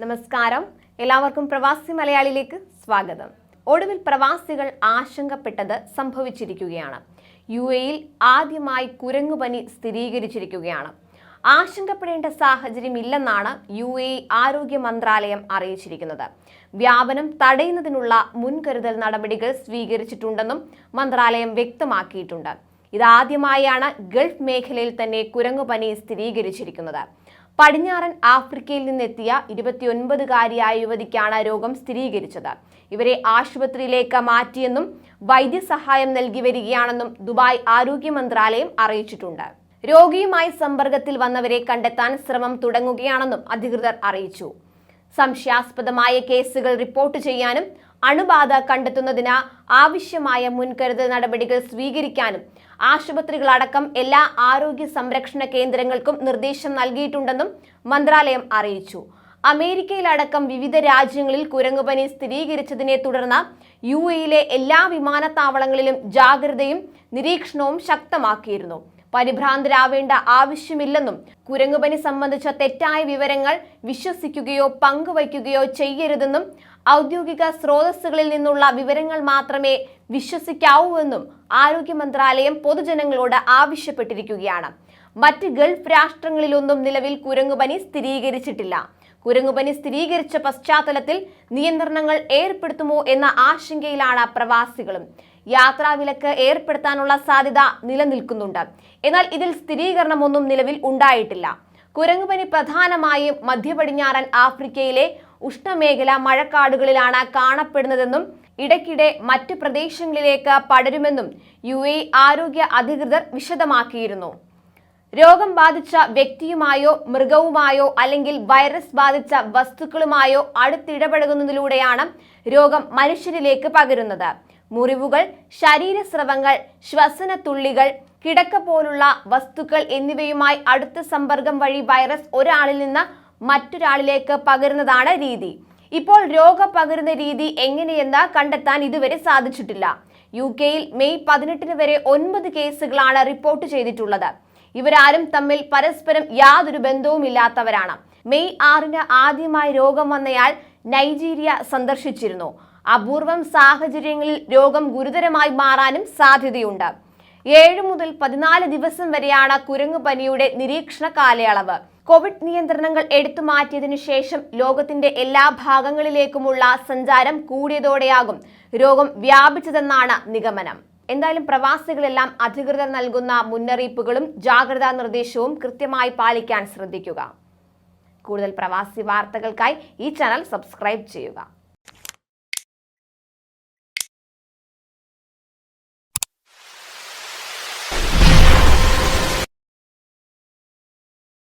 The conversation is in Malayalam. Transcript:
നമസ്കാരം, എല്ലാവർക്കും പ്രവാസി മലയാളിയിലേക്ക് സ്വാഗതം. ഒടുവിൽ പ്രവാസികൾ ആശങ്കപ്പെട്ടത് സംഭവിച്ചിരിക്കുകയാണ്. UAE-യിൽ ആദ്യമായി കുരങ്ങുപനി സ്ഥിരീകരിച്ചിരിക്കുകയാണ്. ആശങ്കപ്പെടേണ്ട സാഹചര്യമില്ലെന്നാണ് UAE ആരോഗ്യ മന്ത്രാലയം അറിയിച്ചിരിക്കുന്നത്. വ്യാപനം തടയുന്നതിനുള്ള മുൻകരുതൽ നടപടികൾ സ്വീകരിച്ചിട്ടുണ്ടെന്നും മന്ത്രാലയം വ്യക്തമാക്കിയിട്ടുണ്ട്. ഇതാദ്യമായാണ് ഗൾഫ് മേഖലയിൽ തന്നെ കുരങ്ങുപനി സ്ഥിരീകരിച്ചിരിക്കുന്നത്. പടിഞ്ഞാറൻ ആഫ്രിക്കയിൽ നിന്നെത്തിയ 29-കാരിയായ യുവതിക്കാണ് രോഗം സ്ഥിരീകരിച്ചത്. ഇവരെ ആശുപത്രിയിലേക്ക് മാറ്റിയെന്നും വൈദ്യസഹായം നൽകി വരികയാണെന്നും ദുബായ് ആരോഗ്യ മന്ത്രാലയം അറിയിച്ചിട്ടുണ്ട്. രോഗിയുമായി സമ്പർക്കത്തിൽ വന്നവരെ കണ്ടെത്താൻ ശ്രമം തുടങ്ങുകയാണെന്നും അധികൃതർ അറിയിച്ചു. സംശയാസ്പദമായ കേസുകൾ റിപ്പോർട്ട് ചെയ്യാനും അണുബാധ കണ്ടെത്തുന്നതിന് ആവശ്യമായ മുൻകരുതൽ നടപടികൾ സ്വീകരിക്കാനും ആശുപത്രികളടക്കം എല്ലാ ആരോഗ്യ സംരക്ഷണ കേന്ദ്രങ്ങൾക്കും നിർദ്ദേശം നൽകിയിട്ടുണ്ടെന്നും മന്ത്രാലയം അറിയിച്ചു. അമേരിക്കയിലടക്കം വിവിധ രാജ്യങ്ങളിൽ കുരങ്ങുപനി സ്ഥിരീകരിച്ചതിനെ തുടർന്ന് UAE-യിലെ എല്ലാ വിമാനത്താവളങ്ങളിലും ജാഗ്രതയും നിരീക്ഷണവും ശക്തമാക്കിയിരുന്നു. പരിഭ്രാന്തരാവേണ്ട ആവശ്യമില്ലെന്നും കുരങ്ങുപനി സംബന്ധിച്ച തെറ്റായ വിവരങ്ങൾ വിശ്വസിക്കുകയോ പങ്കുവയ്ക്കുകയോ ചെയ്യരുതെന്നും ഔദ്യോഗിക സ്രോതസ്സുകളിൽ നിന്നുള്ള വിവരങ്ങൾ മാത്രമേ വിശ്വസിക്കാവൂവെന്നും ആരോഗ്യ മന്ത്രാലയം പൊതുജനങ്ങളോട് ആവശ്യപ്പെട്ടിരിക്കുകയാണ്. മറ്റ് ഗൾഫ് രാഷ്ട്രങ്ങളിലൊന്നും നിലവിൽ കുരങ്ങുപനി സ്ഥിരീകരിച്ചിട്ടില്ല. കുരങ്ങുപനി സ്ഥിരീകരിച്ച പശ്ചാത്തലത്തിൽ നിയന്ത്രണങ്ങൾ ഏർപ്പെടുത്തുമോ എന്ന ആശങ്കയിലാണ് പ്രവാസികളും. യാത്രാവിലക്ക് ഏർപ്പെടുത്താനുള്ള സാധ്യത നിലനിൽക്കുന്നുണ്ട്. എന്നാൽ ഇതിൽ സ്ഥിരീകരണമൊന്നും നിലവിൽ ഉണ്ടായിട്ടില്ല. കുരങ്ങുപനി പ്രധാനമായും മധ്യപടിഞ്ഞാറൻ ആഫ്രിക്കയിലെ ഉഷ്ണമേഖല മഴക്കാടുകളിലാണ് കാണപ്പെടുന്നതെന്നും ഇടയ്ക്കിടെ മറ്റ് പ്രദേശങ്ങളിലേക്ക് പടരുമെന്നും UAE ആരോഗ്യ അധികൃതർ വിശദമാക്കിയിരുന്നു. രോഗം ബാധിച്ച വ്യക്തിയുമായോ മൃഗവുമായോ അല്ലെങ്കിൽ വൈറസ് ബാധിച്ച വസ്തുക്കളുമായോ അടുത്തിടപഴകുന്നതിലൂടെയാണ് രോഗം മനുഷ്യരിലേക്ക് പകരുന്നത്. മുറിവുകൾ, ശരീരസ്രവങ്ങൾ, ശ്വസനത്തുള്ളികൾ, കിടക്ക പോലുള്ള വസ്തുക്കൾ എന്നിവയുമായി അടുത്ത സമ്പർക്കം വഴി വൈറസ് ഒരാളിൽ നിന്ന് മറ്റൊരാളിലേക്ക് പകരുന്നതാണ് രീതി. ഇപ്പോൾ രോഗം പകരുന്ന രീതി എങ്ങനെയെന്ന് കണ്ടെത്താൻ ഇതുവരെ സാധിച്ചിട്ടില്ല. UK-യിൽ മെയ് 18 വരെ 9 കേസുകളാണ് റിപ്പോർട്ട് ചെയ്തിട്ടുള്ളത്. ഇവരാരും തമ്മിൽ പരസ്പരം യാതൊരു ബന്ധവുമില്ലാത്തവരാണ്. മെയ് 6 ആദ്യമായി രോഗം വന്നയാൾ നൈജീരിയ സന്ദർശിച്ചിരുന്നു. അപൂർവം സാഹചര്യങ്ങളിൽ രോഗം ഗുരുതരമായി മാറാനും സാധ്യതയുണ്ട്. 7 മുതൽ 14 ദിവസം വരെയാണ് കുരങ്ങുപനിയുടെ നിരീക്ഷണ കാലയളവ്. കോവിഡ് നിയന്ത്രണങ്ങൾ എടുത്തു മാറ്റിയതിനു ശേഷം ലോകത്തിന്റെ എല്ലാ ഭാഗങ്ങളിലേക്കുമുള്ള സഞ്ചാരം കൂടിയതോടെയാകും രോഗം വ്യാപിച്ചതെന്നാണ് നിഗമനം. എന്തായാലും പ്രവാസികളെല്ലാം അധികൃതർ നൽകുന്ന മുന്നറിയിപ്പുകളും ജാഗ്രതാ നിർദ്ദേശവും കൃത്യമായി പാലിക്കാൻ ശ്രദ്ധിക്കുക. കൂടുതൽ പ്രവാസി വാർത്തകൾക്കായി ഈ ചാനൽ സബ്സ്ക്രൈബ് ചെയ്യുക.